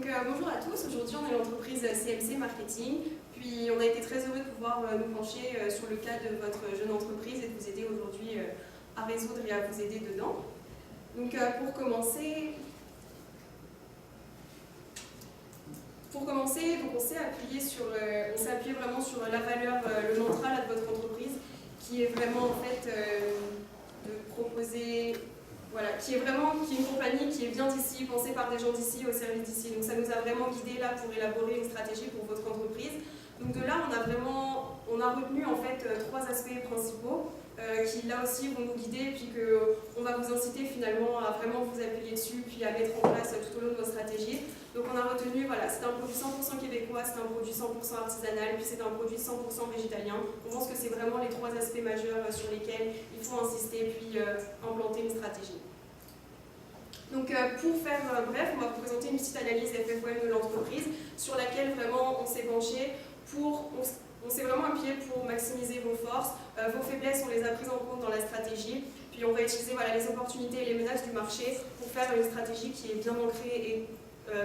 bonjour à tous, aujourd'hui on est l'entreprise CMC Marketing, puis on a été très heureux de pouvoir nous pencher sur le cas de votre jeune entreprise et de vous aider aujourd'hui à résoudre et à vous aider dedans. Donc pour commencer, donc on s'est appuyé vraiment sur la valeur, le mantra là, de votre entreprise, qui est vraiment en fait de proposer, voilà, qui est une compagnie qui est bien d'ici, pensée par des gens d'ici, au service d'ici. Donc ça nous a vraiment guidés là pour élaborer une stratégie pour votre entreprise. Donc de là, on a retenu en fait trois aspects principaux qui là aussi vont nous guider, puis qu'on va vous inciter finalement à vraiment vous appuyer dessus, puis à mettre en place tout au long de votre stratégie. Donc on a retenu, voilà, c'est un produit 100% québécois, c'est un produit 100% artisanal, puis c'est un produit 100% végétalien. On pense que c'est vraiment les trois aspects majeurs sur lesquels il faut insister, puis implanter une stratégie. Donc pour faire bref, on va vous présenter une petite analyse FFOM de l'entreprise sur laquelle vraiment on s'est penché on s'est vraiment appuyé pour maximiser vos forces, vos faiblesses, on les a prises en compte dans la stratégie, puis on va utiliser les opportunités et les menaces du marché pour faire une stratégie qui est bien ancrée et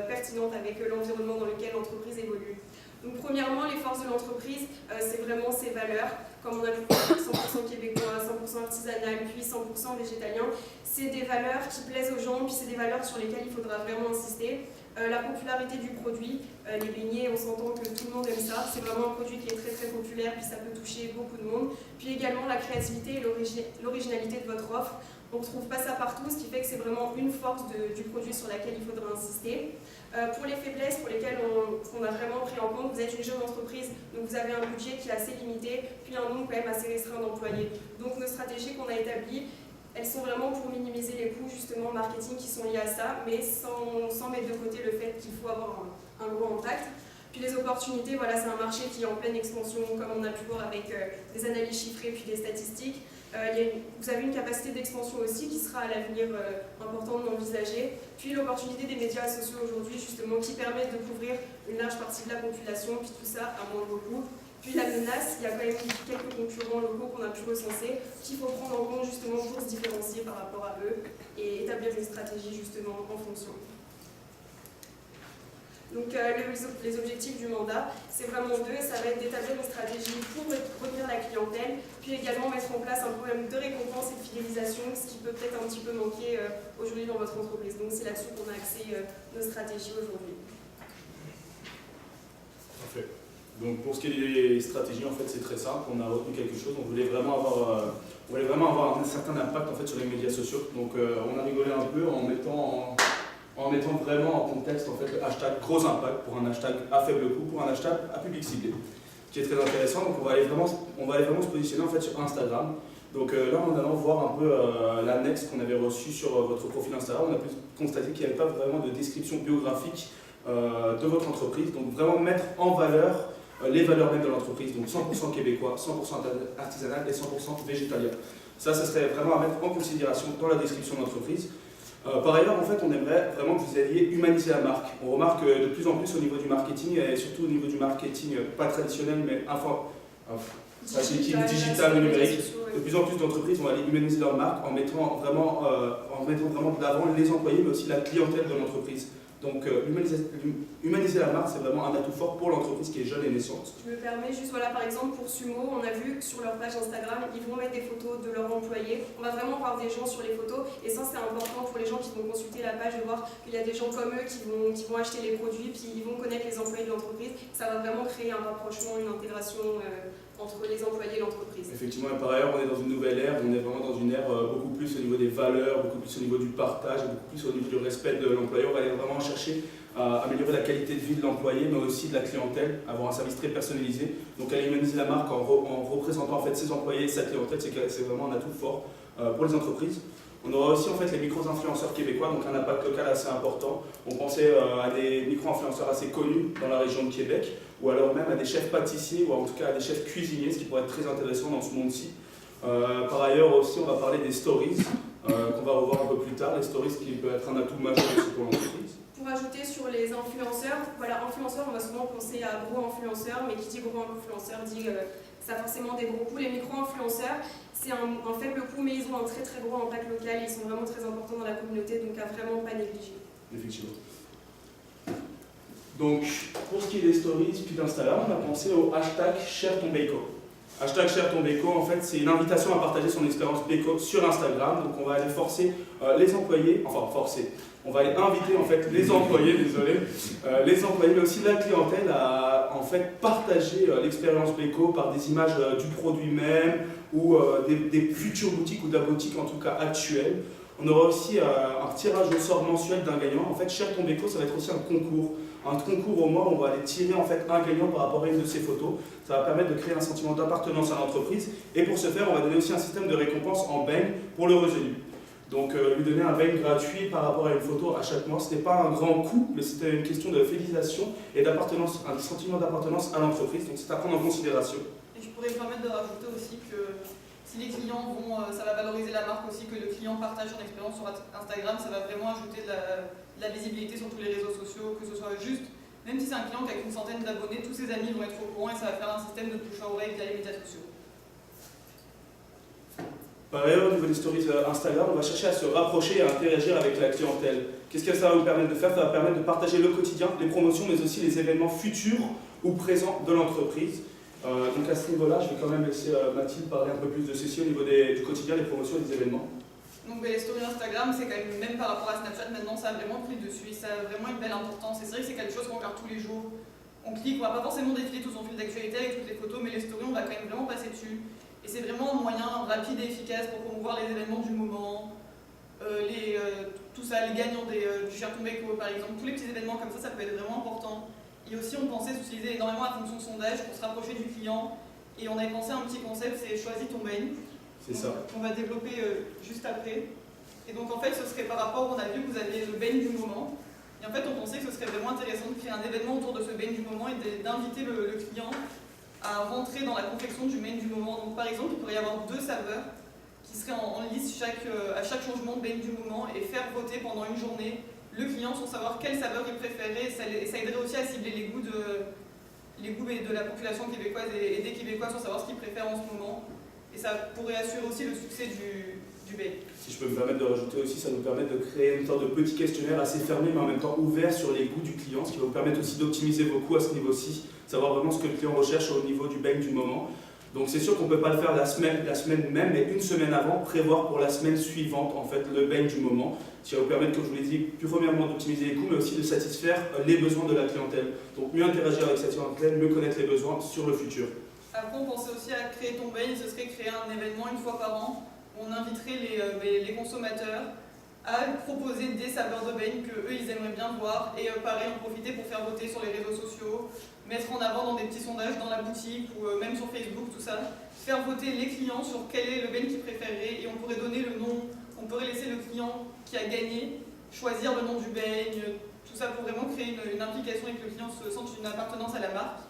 pertinente avec l'environnement dans lequel l'entreprise évolue. Donc premièrement, les forces de l'entreprise, c'est vraiment ses valeurs, comme on a vu 100% québécois, 100% artisanal, puis 100% végétalien. C'est des valeurs qui plaisent aux gens, puis c'est des valeurs sur lesquelles il faudra vraiment insister. La popularité du produit, les beignets, on s'entend que tout le monde aime ça, c'est vraiment un produit qui est très très populaire, puis ça peut toucher beaucoup de monde. Puis également la créativité et l'originalité de votre offre. On ne retrouve pas ça partout, ce qui fait que c'est vraiment une force du produit sur laquelle il faudra insister. Pour les faiblesses pour lesquelles on a vraiment pris en compte, vous êtes une jeune entreprise, donc vous avez un budget qui est assez limité, puis un nombre quand même assez restreint d'employés. Donc nos stratégies qu'on a établies, elles sont vraiment pour minimiser les coûts justement marketing qui sont liés à ça, mais sans mettre de côté le fait qu'il faut avoir un gros impact. Puis les opportunités, voilà, c'est un marché qui est en pleine expansion, comme on a pu voir avec des analyses chiffrées puis des statistiques. Vous avez une capacité d'expansion aussi qui sera à l'avenir importante d'envisager. Puis l'opportunité des médias sociaux aujourd'hui, justement, qui permettent de couvrir une large partie de la population, puis tout ça à moindre coût. Puis la menace, il y a quand même quelques concurrents locaux qu'on a pu recenser, qu'il faut prendre en compte justement pour se différencier par rapport à eux et établir une stratégie justement en fonction. Donc les objectifs du mandat, c'est vraiment deux, ça va être d'établir une stratégie pour retenir la clientèle, puis également mettre en place un problème de récompense et de fidélisation, ce qui peut peut-être un petit peu manquer aujourd'hui dans votre entreprise. Donc c'est là-dessus qu'on a axé nos stratégies aujourd'hui. Parfait. Donc pour ce qui est des stratégies, en fait, c'est très simple. On a retenu quelque chose. On voulait vraiment avoir un certain impact en fait sur les médias sociaux. Donc on a rigolé un peu en mettant vraiment en contexte en fait le hashtag gros impact pour un hashtag à faible coût, pour un hashtag à public ciblé, qui est très intéressant. Donc on va aller vraiment se positionner en fait sur Instagram. Donc là, en allant voir un peu l'annexe qu'on avait reçue sur votre profil Instagram, on a pu constater qu'il n'y avait pas vraiment de description biographique de votre entreprise. Donc vraiment mettre en valeur les valeurs mêmes de l'entreprise, donc 100% québécois, 100% artisanal et 100% végétalien. Ça serait vraiment à mettre en considération dans la description de l'entreprise. Par ailleurs, en fait, on aimerait vraiment que vous alliez humaniser la marque. On remarque de plus en plus au niveau du marketing, et surtout au niveau du marketing pas traditionnel, mais digital, numérique, de plus en plus d'entreprises vont aller humaniser leur marque en mettant vraiment de l'avant les employés, mais aussi la clientèle de l'entreprise. Donc humaniser la marque, c'est vraiment un atout fort pour l'entreprise qui est jeune et naissante. Je me permets juste, voilà, par exemple pour Sumo, on a vu que sur leur page Instagram, ils vont mettre des photos de leurs employés. On va vraiment voir des gens sur les photos, et ça c'est important pour les gens qui vont consulter la page, de voir qu'il y a des gens comme eux qui vont acheter les produits, puis ils vont connaître les employés de l'entreprise. Ça va vraiment créer un rapprochement, une intégration entre les employés et l'entreprise. Effectivement, et par ailleurs, on est dans une nouvelle ère, on est vraiment dans une ère beaucoup plus au niveau des valeurs, beaucoup plus au niveau du partage, beaucoup plus au niveau du respect de l'employé. On va aller vraiment chercher à améliorer la qualité de vie de l'employé, mais aussi de la clientèle, avoir un service très personnalisé. Donc aller humaniser la marque en représentant en fait ses employés et sa clientèle, c'est vraiment un atout fort pour les entreprises. On aura aussi en fait les micro-influenceurs québécois, donc un impact local assez important. On pensait à des micro-influenceurs assez connus dans la région de Québec, ou alors même à des chefs pâtissiers, ou en tout cas à des chefs cuisiniers, ce qui pourrait être très intéressant dans ce monde-ci. Par ailleurs aussi, on va parler des stories, qu'on va revoir un peu plus tard. Les stories qui peut être un atout majeur aussi pour l'entreprise. Pour ajouter sur les influenceurs, voilà, influenceurs, on va souvent penser à gros influenceurs, mais qui dit gros influenceur dit ça a forcément des gros coûts. Les micro-influenceurs, c'est un faible coût, mais ils ont un très très gros impact local et ils sont vraiment très importants dans la communauté, donc à vraiment pas négliger. Effectivement. Donc, pour ce qui est des stories puis d'Instagram, on a pensé au hashtag #ShareTonBeco. Hashtag #ShareTonBeco, en fait, c'est une invitation à partager son expérience Beco sur Instagram. Donc, on va aller forcer les employés, enfin forcer, on va aller inviter en fait les employés, désolé, les employés, mais aussi la clientèle à en fait partager l'expérience Beco par des images du produit même ou des futures boutiques ou de la boutique en tout cas actuelle. On aura aussi un tirage au sort mensuel d'un gagnant. En fait, #ShareTonBeco, ça va être aussi un concours au mois où on va aller tirer en fait un gagnant par rapport à une de ces photos. Ça va permettre de créer un sentiment d'appartenance à l'entreprise et pour ce faire, on va donner aussi un système de récompense en bang pour le revenu. Donc lui donner un bang gratuit par rapport à une photo à chaque mois, ce n'était pas un grand coût, mais c'était une question de fidélisation et d'appartenance, un sentiment d'appartenance à l'entreprise. Donc c'est à prendre en considération. Et je pourrais me permettre de rajouter aussi que si les clients vont, ça va valoriser la marque aussi, que le client partage son expérience sur Instagram, ça va vraiment ajouter de la visibilité sur tous les réseaux sociaux, que ce soit juste, même si c'est un client qui a qu'une centaine d'abonnés, tous ses amis vont être au courant et ça va faire un système de bouche à oreille via les médias sociaux. Par ailleurs, au niveau des stories Instagram, on va chercher à se rapprocher et à interagir avec la clientèle. Qu'est-ce que ça va nous permettre de faire? Ça va permettre de partager le quotidien, les promotions, mais aussi les événements futurs ou présents de l'entreprise. Donc à ce niveau-là, je vais quand même laisser Mathilde parler un peu plus de ceci au niveau du quotidien, des promotions et des événements. Donc les stories Instagram, c'est quand même par rapport à Snapchat, maintenant ça a vraiment pris le dessus et ça a vraiment une belle importance. Et c'est vrai que c'est quelque chose qu'on regarde tous les jours. On clique, on va pas forcément défiler tout son fil d'actualité avec toutes les photos, mais les stories, on va quand même vraiment passer dessus. Et c'est vraiment un moyen rapide et efficace pour promouvoir les événements du moment, tout ça, les gagnants du #ShareTonBeco par exemple, tous les petits événements comme ça peut être vraiment important. Et aussi on pensait s'utiliser énormément la fonction sondage pour se rapprocher du client. Et on avait pensé à un petit concept, c'est choisis ton baigne. C'est ça. On va développer juste après. Et donc en fait ce serait par rapport, on a vu que vous avez le baigne du moment. Et en fait on pensait que ce serait vraiment intéressant de créer un événement autour de ce baigne du moment et d'inviter le client à rentrer dans la confection du baigne du moment. Donc par exemple, il pourrait y avoir 2 saveurs qui seraient en liste à chaque changement de baigne du moment et faire voter pendant une journée le client sur savoir quelle saveur il préférait. Et ça aiderait aussi à cibler les goûts de la population québécoise et des Québécois sur savoir ce qu'ils préfèrent en ce moment. Et ça pourrait assurer aussi le succès du baigne. Si je peux me permettre de rajouter aussi, ça nous permet de créer une sorte de petit questionnaire assez fermé mais en même temps ouvert sur les goûts du client, ce qui va vous permettre aussi d'optimiser vos coûts à ce niveau-ci, savoir vraiment ce que le client recherche au niveau du baigne du moment. Donc c'est sûr qu'on ne peut pas le faire la semaine même, mais une semaine avant, prévoir pour la semaine suivante en fait le baigne du moment, ce qui va vous permettre, comme je vous l'ai dit, plus premièrement d'optimiser les coûts, mais aussi de satisfaire les besoins de la clientèle. Donc mieux interagir avec cette clientèle, mieux connaître les besoins sur le futur. Après on pensait aussi à créer ton baigne, ce serait créer un événement une fois par an, où on inviterait les consommateurs à proposer des saveurs de beigne qu'eux ils aimeraient bien voir et pareil en profiter pour faire voter sur les réseaux sociaux, mettre en avant dans des petits sondages dans la boutique ou même sur Facebook, tout ça, faire voter les clients sur quel est le beigne qu'ils préféreraient et on pourrait donner le nom, on pourrait laisser le client qui a gagné choisir le nom du beigne, tout ça pour vraiment créer une implication et que le client se sente une appartenance à la marque.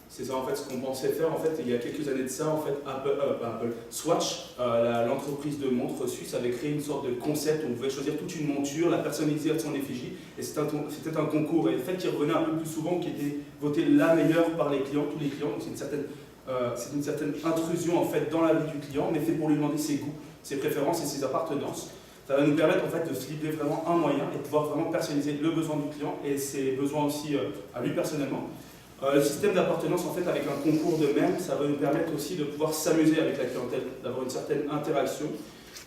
C'est ça en fait ce qu'on pensait faire en fait il y a quelques années de ça en fait Swatch, l'entreprise de montres suisse avait créé une sorte de concept où on pouvait choisir toute une monture, la personnaliser à son effigie et c'était un concours et le fait qu'il revenait un peu plus souvent qui était voté la meilleure par les clients, tous les clients, donc c'est une certaine intrusion en fait dans la vie du client mais fait pour lui demander ses goûts, ses préférences et ses appartenances. Ça va nous permettre en fait de cibler vraiment un moyen et de pouvoir vraiment personnaliser le besoin du client et ses besoins aussi à lui personnellement. Le système d'appartenance en fait avec un concours de même, ça va nous permettre aussi de pouvoir s'amuser avec la clientèle, d'avoir une certaine interaction.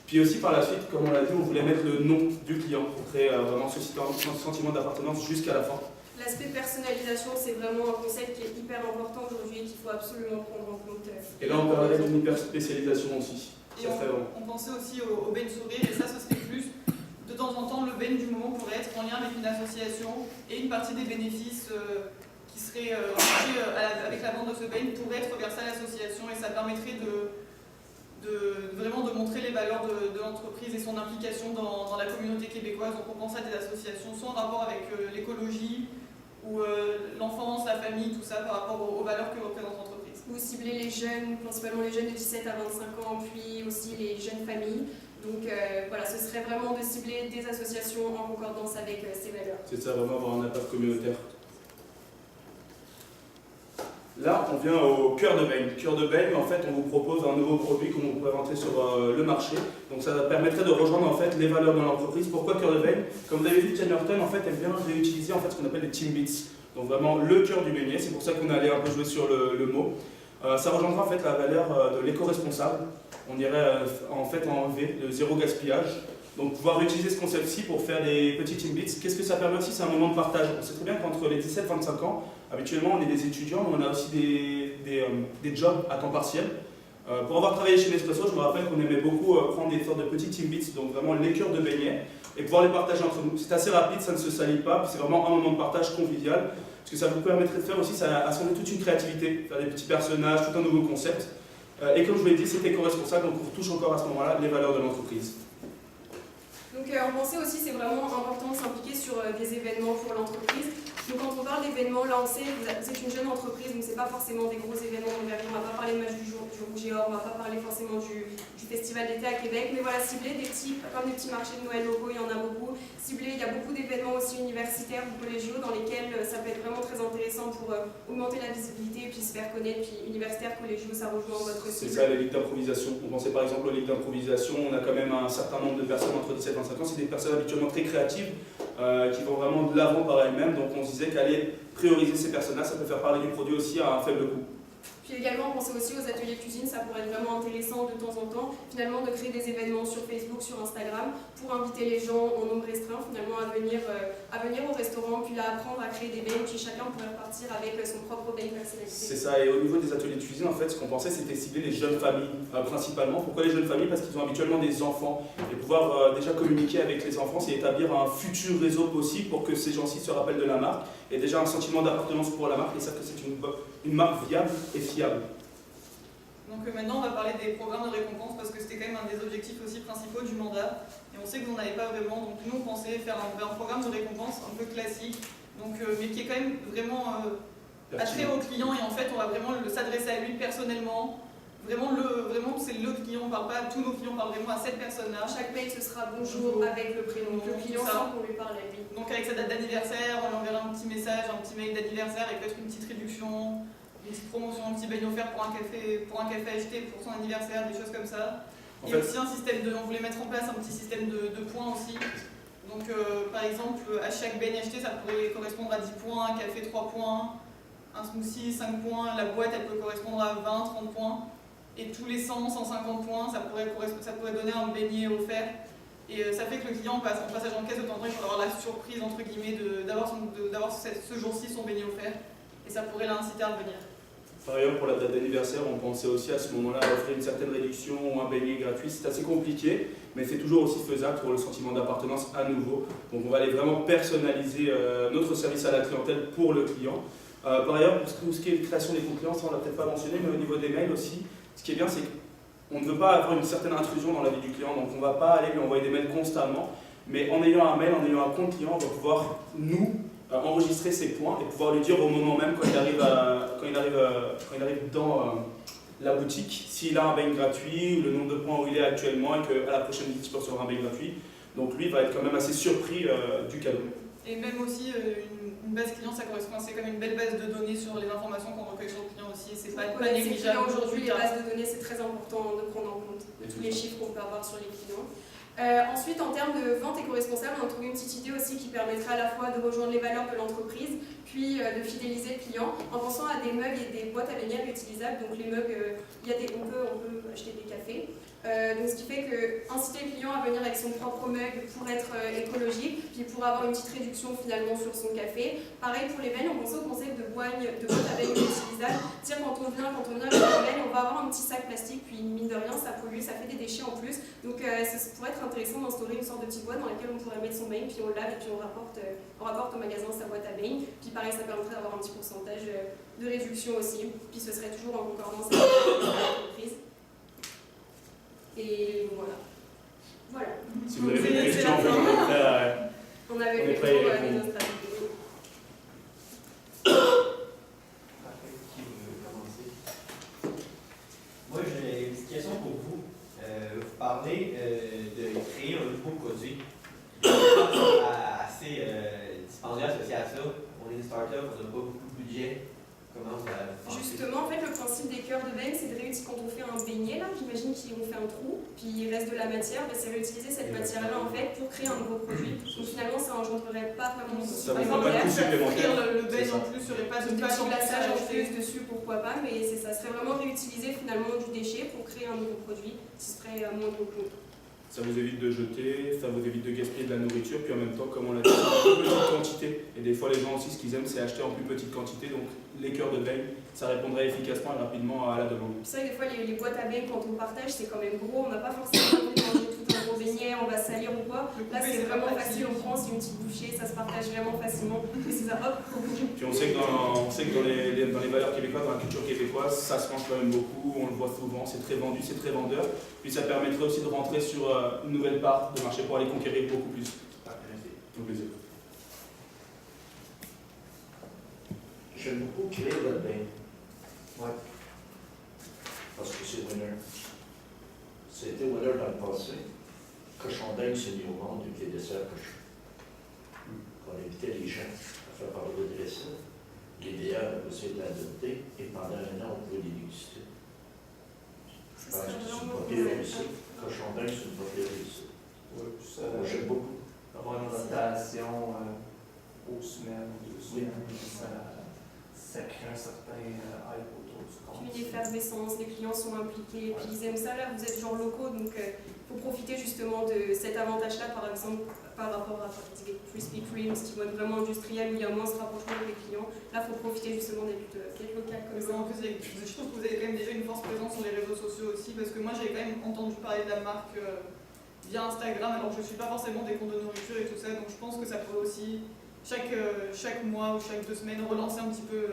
Puis aussi par la suite, comme on l'a dit, on voulait mettre le nom du client pour créer vraiment ce sentiment d'appartenance jusqu'à la fin. L'aspect personnalisation, c'est vraiment un concept qui est hyper important aujourd'hui et qu'il faut absolument prendre en compte. Et là, on parlerait d'une hyper spécialisation aussi. Et on pensait aussi au beigne sourire et ça, ce serait plus de temps en temps le beigne du moment pourrait être en lien avec une association et une partie des bénéfices qui serait avec la vente de ce beigne pourrait être versé à l'association et ça permettrait vraiment de montrer les valeurs de l'entreprise et son implication dans la communauté québécoise. Donc on pense à des associations soit en rapport avec l'écologie ou l'enfance, la famille, tout ça par rapport aux valeurs que représente l'entreprise. Vous ciblez les jeunes, principalement les jeunes de 17 à 25 ans, puis aussi les jeunes familles. Donc voilà, ce serait vraiment de cibler des associations en concordance avec ces valeurs. C'est ça, vraiment avoir un impact communautaire. Là, on vient au cœur de beigne. Cœur de beigne, en fait, on vous propose un nouveau produit qu'on vous présenter sur le marché. Donc ça permettrait de rejoindre en fait les valeurs de l'entreprise. Pourquoi cœur de beigne? Comme vous avez vu, Tim Hortons en fait aime bien réutiliser en fait ce qu'on appelle des Timbits. Donc vraiment le cœur du beignet, c'est pour ça qu'on allait un peu jouer sur le mot. Ça rejoindra en fait la valeur de l'éco-responsable. On irait en fait enlever le zéro gaspillage. Donc pouvoir utiliser ce concept-ci pour faire des petits Timbits. Qu'est-ce que ça permet aussi? C'est un moment de partage. On sait très bien qu'entre les 17 et 25 ans, habituellement on est des étudiants, mais on a aussi des jobs à temps partiel. Pour avoir travaillé chez Nespresso, je me rappelle qu'on aimait beaucoup prendre des sortes de petits Timbits, donc vraiment les cœurs de beignets, et pouvoir les partager entre nous. C'est assez rapide, ça ne se salit pas, puis c'est vraiment un moment de partage convivial. Ce que ça vous permettrait de faire aussi, ça assembler toute une créativité, faire des petits personnages, tout un nouveau concept. Et comme je vous l'ai dit, c'est éco-responsable, donc on retouche encore à ce moment-là les valeurs de l'entreprise. Donc on pensait aussi, c'est vraiment important de s'impliquer sur des événements pour l'entreprise. Donc quand on parle d'événements, là on sait que vous êtes une jeune entreprise, donc c'est pas forcément des gros événements d'envergure. On va pas parler du match du Rouge et Or, on va pas parler forcément du festival d'été à Québec, mais voilà, cibler des petits, comme des petits marchés de Noël locaux, il y en a beaucoup. Cibler, il y a beaucoup d'événements aussi universitaires ou collégiaux dans lesquels ça peut être vraiment très intéressant pour augmenter la visibilité et puis se faire connaître. Puis universitaires, collégiaux, ça rejoint votre cible. C'est ça, les ligues d'improvisation. On pensait par exemple aux ligues d'improvisation, on a quand même un certain nombre de personnes entre 17 et 25 ans, c'est des personnes habituellement très créatives qui vont vraiment de l'avant par elles-mêmes, donc on se disait qu'aller prioriser ces personnes-là, ça peut faire parler du produit aussi à un faible coût. Puis également, on pensait aussi aux ateliers cuisine, ça pourrait être vraiment intéressant de temps en temps, finalement de créer des événements sur Facebook, sur Instagram, pour inviter les gens en nombre restreint, finalement à venir au restaurant, puis là apprendre à créer des beignes, puis chacun pourrait repartir avec son propre beigne personnalisé. C'est ça, et au niveau des ateliers de cuisine, en fait, ce qu'on pensait, c'était cibler les jeunes familles, principalement. Pourquoi les jeunes familles? Parce qu'ils ont habituellement des enfants, et pouvoir déjà communiquer avec les enfants, c'est établir un futur réseau possible pour que ces gens-ci se rappellent de la marque, et déjà un sentiment d'appartenance pour la marque, et savent que c'est une marque viable et fiable. Donc maintenant on va parler des programmes de récompense parce que c'était quand même un des objectifs aussi principaux du mandat et on sait que vous n'en avez pas vraiment, donc nous on pensait faire un programme de récompense un peu classique, donc, mais qui est quand même vraiment attrait au client et en fait on va vraiment s'adresser à lui personnellement. Vraiment c'est le client, on parle pas à tous nos clients, on parle vraiment à cette personne-là. Chaque mail ce sera bonjour avec le prénom, le client sans qu'on lui parle à lui. Donc avec sa date d'anniversaire, on lui enverra un petit message, un petit mail d'anniversaire avec peut-être une petite réduction, une petite promotion, un petit beignet offert pour un café acheté pour son anniversaire, des choses comme ça. Et aussi un système on voulait mettre en place un petit système de points aussi. Donc par exemple, à chaque beignet acheté, ça pourrait correspondre à 10 points, un café 3 points, un smoothie 5 points, la boîte elle peut correspondre à 20, 30 points. Et tous les 100, 150 points, ça pourrait donner un beignet offert. Et ça fait que le client, en passage en caisse de temps en temps, il faut avoir la surprise, entre guillemets, d'avoir ce jour-ci son beignet offert. Et ça pourrait l'inciter à revenir. Par ailleurs, pour la date d'anniversaire, on pensait aussi à ce moment-là à offrir une certaine réduction ou un beignet gratuit. C'est assez compliqué, mais c'est toujours aussi faisable pour le sentiment d'appartenance à nouveau. Donc on va aller vraiment personnaliser notre service à la clientèle pour le client. Par ailleurs, pour ce qui est de création des comptes clients, ça on l'a peut-être pas mentionné, mais au niveau des mails aussi, ce qui est bien, c'est qu'on ne veut pas avoir une certaine intrusion dans la vie du client, donc on ne va pas aller lui envoyer des mails constamment, mais en ayant un mail, en ayant un compte client, on va pouvoir, nous, enregistrer ses points et pouvoir lui dire au moment même, quand il arrive dans la boutique, s'il a un beigne gratuit, le nombre de points où il est actuellement, et qu'à la prochaine visite, il peut recevoir un beigne gratuit. Donc lui, il va être quand même assez surpris du cadeau. Et même aussi, une base client, ça correspond, c'est comme une belle base de données sur les informations qu'on recueille sur le client aussi, et c'est pas négligeable. Aujourd'hui, les bases de données, c'est très important de prendre en compte tous les chiffres qu'on peut avoir sur les clients. Ensuite, en termes de vente éco-responsable, on a trouvé une petite idée aussi qui permettrait à la fois de rejoindre les valeurs de l'entreprise, puis de fidéliser le client en pensant à des mugs et des boîtes à beignets réutilisables. Donc les mugs, on peut acheter des cafés. Donc ce qui fait que inciter le client à venir avec son propre mug pour être écologique, puis pour avoir une petite réduction finalement sur son café. Pareil pour les beignes, on pensait au concept de boîte à beigne réutilisable. C'est-à-dire quand on vient avec une beigne, on va avoir un petit sac plastique, puis mine de rien ça pollue, ça fait des déchets en plus. Donc ça pourrait être intéressant d'instaurer une sorte de petite boîte dans laquelle on pourrait mettre son beigne, puis on lave et puis on rapporte au magasin sa boîte à beigne. Puis pareil, ça permettrait d'avoir un petit pourcentage de réduction aussi, puis ce serait toujours en concordance avec l'entreprise. Et voilà. Si vous avez des questions, on avait fait le tour de nos stratégies. Qui veut commencer? Moi, j'ai une petite question pour vous. Vous parlez de créer un nouveau produit. Assez dispendieux associé à ça. On est une start-up, on n'a pas beaucoup de budget. Comment vous allez faire? Justement, en fait, le principe des cœurs de beigne, c'est de quand on fait un beignet, là, j'imagine qu'on fait un trou, puis il reste de la matière, ben, c'est réutiliser cette matière-là en fait pour créer un nouveau produit. Donc finalement, ça engendrerait pas vraiment de Ça Par vous exemple, fait pas de coût supplémentaire. le C'est beignet ça. en plus, il n'y aurait pas de des pâte petits en plus à glaçages en ajouter. plus dessus, pourquoi pas, mais ça serait vraiment réutiliser finalement du déchet pour créer un nouveau produit qui serait à moindre coût. Ça vous évite de jeter, ça vous évite de gaspiller de la nourriture, puis en même temps, comme on l'a dit, en plus petite quantité. Et des fois, les gens aussi, ce qu'ils aiment, c'est acheter en plus petite quantité. Donc, les cœurs de beignes, ça répondrait efficacement et rapidement à la demande. C'est vrai que des fois, les boîtes à beignes, quand on partage, c'est quand même gros. On n'a pas forcément envie de manger tout un gros beignet, on va salir ou quoi. Là, c'est vraiment facile, on prend, c'est une petite bouchée, ça se partage vraiment facilement. Et c'est ça, hop, on bouge. Puis on sait que dans les valeurs québécoises, dans la culture québécoise, ça se mange quand même beaucoup, on le voit souvent, c'est très vendu, c'est très vendeur. Puis ça permettrait aussi de rentrer sur une nouvelle part de marché pour aller conquérir beaucoup plus. Au plaisir. J'aime beaucoup créer votre bain. Ouais. Parce que c'est winner. C'était winner dans le passé. Cochon d'Inde s'est mis au monde avec les desserts cochons. On invitait les gens à faire parler de dressing. L'idéal a aussi été adopté et pendant un an, on pouvait les déguster. Je Ça pense serait que c'est une vraiment papier cool. réussite. Cochon d'Inde, c'est une papier réussite. Oui, puis ça, Moi, j'aime beaucoup. avoir une rotation aux semaines, 2 semaines, ça crée un certain hype autour du compte. Puis une effervescence, les clients sont impliqués, puis ils aiment ça. Là, vous êtes genre locaux, donc il faut profiter justement de cet avantage-là, par exemple, par rapport à Krispy Kreme, ce qui vont être vraiment industriel, où il y a moins ce rapprochement avec les clients. Là, il faut profiter justement d'être local comme ça. En plus, je trouve que vous avez quand même déjà une force présente sur les réseaux sociaux aussi, parce que moi j'ai quand même entendu parler de la marque via Instagram, alors je ne suis pas forcément des comptes de nourriture et tout ça, donc je pense que ça pourrait aussi, chaque mois ou chaque 2 semaines, relancer un petit peu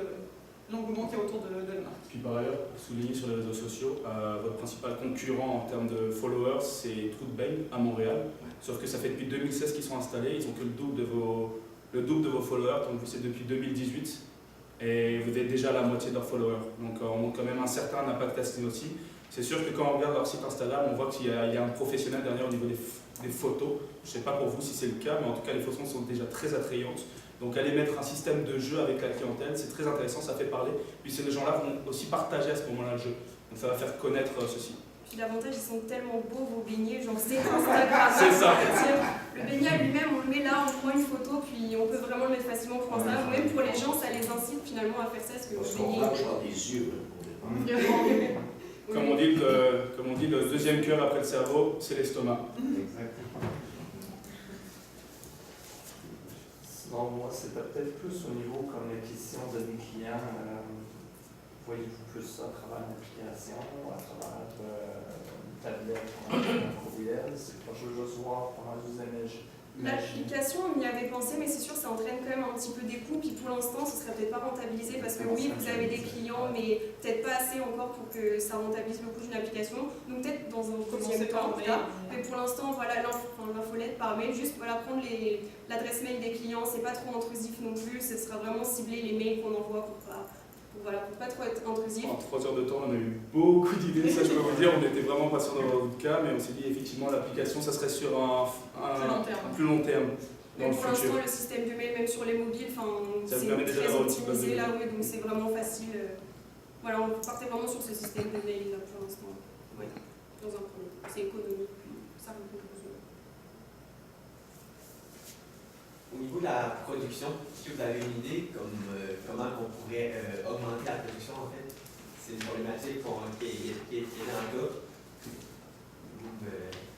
l'engouement qu'il y a autour de la marque. Puis par ailleurs, pour souligner sur les réseaux sociaux, votre principal concurrent en termes de followers, c'est Trou de Beigne à Montréal. Sauf que ça fait depuis 2016 qu'ils sont installés, ils ont que le double de vos followers, donc vous c'est depuis 2018. Et vous êtes déjà à la moitié de leurs followers. Donc on montre quand même un certain impact à ce niveau aussi. C'est sûr que quand on regarde leur site Instagram, on voit qu'il y a un professionnel derrière au niveau des photos. Je ne sais pas pour vous si c'est le cas, mais en tout cas les photos sont déjà très attrayantes. Donc aller mettre un système de jeu avec la clientèle, c'est très intéressant, ça fait parler. Puis ces gens-là vont aussi partager à ce moment-là le jeu. Donc ça va faire connaître ceci. Puis l'avantage, ils sont tellement beaux vos beignets, genre c'est Instagram. C'est ça. Le beignet lui-même, on le met là, on prend une photo, puis on peut vraiment le mettre facilement pour Instagram. Même pour les gens, ça les incite finalement à faire ça, parce que Parce le qu'on beignet... mange dans des yeux, là, au départ. Comme on dit, le deuxième cœur après le cerveau, c'est l'estomac. Exactement. Sinon, moi, c'était peut-être plus au niveau comme l'acquisition de mes clients. Voyez-vous plus ça à travers une application, à travers une tablette, un courriel? C'est pas je veux juste voir comment vous aimez. L'application, on y avait pensé, mais c'est sûr, ça entraîne quand même un petit peu des coûts. Puis pour l'instant, ce serait peut-être pas rentabilisé parce que oui, vous avez des clients, mais peut-être pas assez encore pour que ça rentabilise le coût d'une application. Donc peut-être dans un deuxième temps, en tout cas. Mais pour l'instant, voilà, l'infolette par mail, juste voilà, prendre l'adresse mail des clients, c'est pas trop intrusif non plus. Ce sera vraiment cibler les mails qu'on envoie pour pas trop être intrusif. En 3 heures de temps, on a eu beaucoup d'idées, ça je peux vous dire. On était vraiment patients dans votre cas, mais on s'est dit effectivement l'application, ça serait sur un plus long terme. Mais pour l'instant, le système de mail, même sur les mobiles, Ça vous c'est permet déjà très d'avoir une petite base de optimisé là, données. oui, donc c'est vraiment facile. Voilà, on partait vraiment sur ce système de mail là pour l'instant. Oui, dans un premier temps. C'est économique, puis ça répond aux besoins. Au niveau de la production, est-ce que vous avez une idée comment on pourrait augmenter la production en fait? C'est une problématique qui est dans le cas.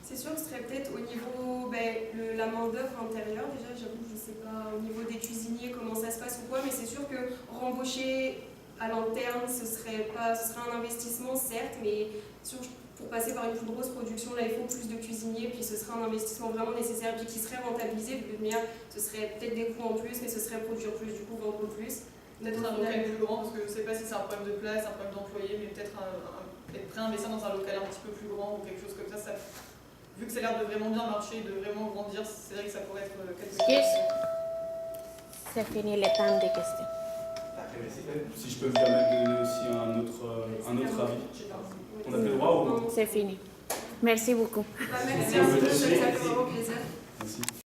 C'est sûr que ce serait peut-être au niveau la main-d'œuvre intérieure, déjà, j'avoue, je ne sais pas au niveau des cuisiniers comment ça se passe ou quoi, mais c'est sûr que rembaucher à long terme, ce serait un investissement, certes, mais pour passer par une plus grosse production, là, il faut plus de cuisiniers, puis ce serait un investissement vraiment nécessaire, puis qui serait rentabilisé, de manière, ce serait peut-être des coûts en plus, mais ce serait produire plus, du coup, vendre plus. Peut-être un local plus grand, parce que je ne sais pas si c'est un problème de place, un problème d'employés, mais peut-être être prêt à investir dans un local un petit peu plus grand ou quelque chose comme ça, vu que ça a l'air de vraiment bien marcher, de vraiment grandir, c'est vrai que ça pourrait être quelque chose. C'est fini le temps des questions. Si je peux me permettre de donner aussi un autre avis. On a fait le droit ou non? C'est fini. Merci beaucoup. Merci à vous, ça fait vraiment plaisir. Merci.